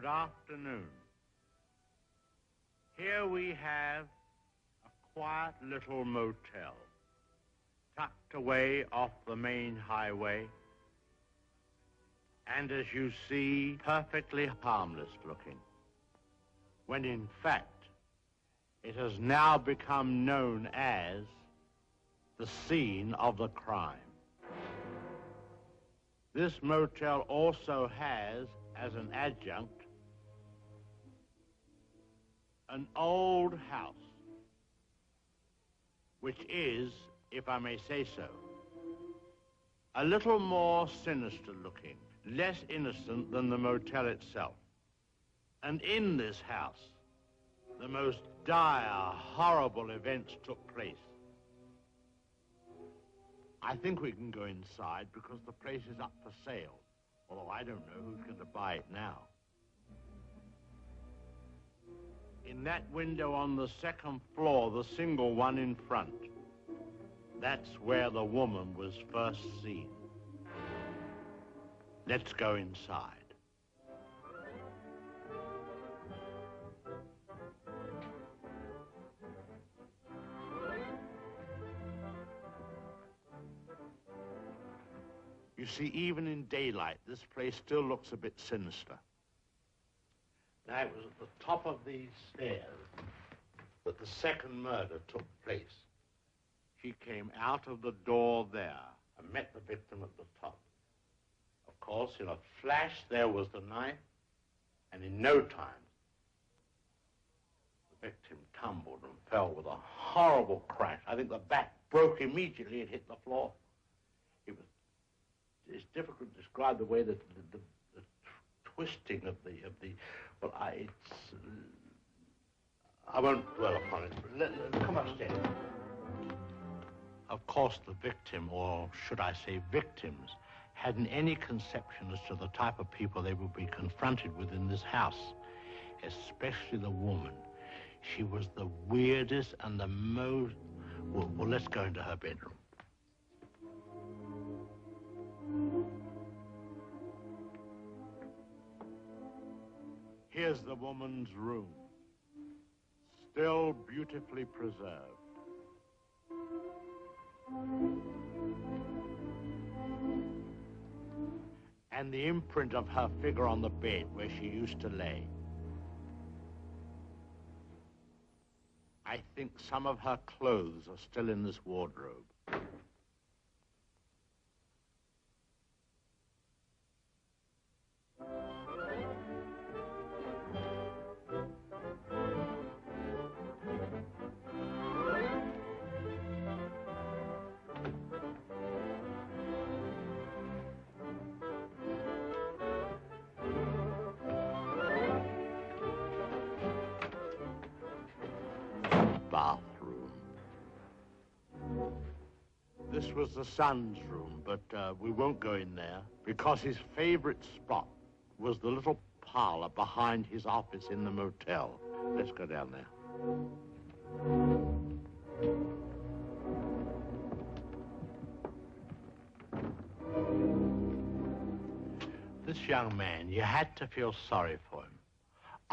Good afternoon. Here we have a quiet little motel, tucked away off the main highway, and as you see, perfectly harmless looking, when in fact, it has now become known as the scene of the crime. This motel also has, as an adjunct, an old house, which is, if I may say so, a little more sinister looking, less innocent than the motel itself. And in this house, the most dire, horrible events took place. I think we can go inside because the place is up for sale, although I don't know who's going to buy it now. In that window on the second floor, the single one in front, that's where the woman was first seen. Let's go inside. You see, even in daylight, this place still looks a bit sinister. Now, it was at the top of these stairs that the second murder took place. She came out of the door there and met the victim at the top. Of course, in a flash, there was the knife, and in no time, the victim tumbled and fell with a horrible crash. I think the back broke immediately and hit the floor. It's difficult to describe the way that the twisting of the well, I won't dwell upon it. Come upstairs. Of course, the victim, or should I say victims, hadn't any conception as to the type of people they would be confronted with in this house, especially the woman. She was the weirdest and the most... Well, let's go into her bedroom. Here's the woman's room, still beautifully preserved. And the imprint of her figure on the bed where she used to lay. I think some of her clothes are still in this wardrobe. Bathroom. This was the son's room, but we won't go in there because his favorite spot was the little parlor behind his office in the motel. Let's go down there. This young man, you had to feel sorry for him.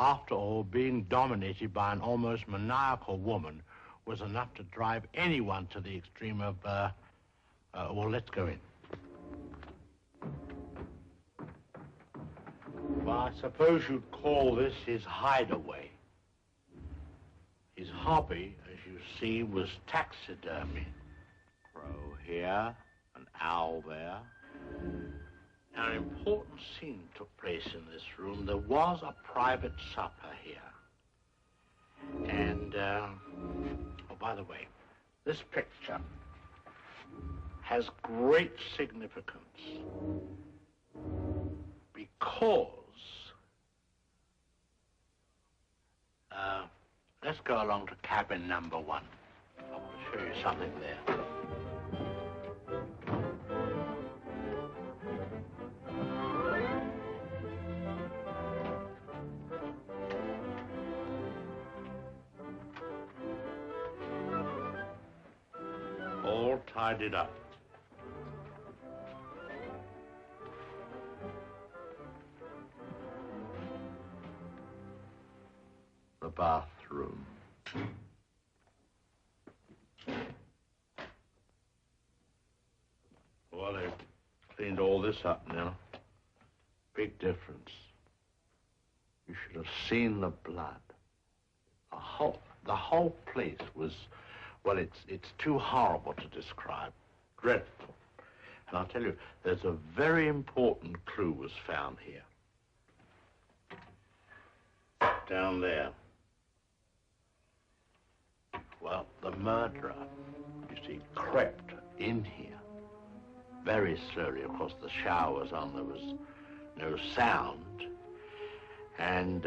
After all, being dominated by an almost maniacal woman was enough to drive anyone to the extreme of, well, let's go in. Well, I suppose you'd call this his hideaway. His hobby, as you see, was taxidermy. Crow here, an owl there. Now, an important scene took place in this room. There was a private supper here. And, oh, by the way, this picture has great significance because, let's go along to cabin number 1. I want to show you something there. All tidied up. bathroom. Well, they've cleaned all this up now. Big difference. You should have seen the blood. The whole place was, well, it's too horrible to describe. Dreadful. And I'll tell you, there's a very important clue was found here. Down there. Well, the murderer, you see, crept in here. Very slowly. Of course, the shower was on. There was no sound. And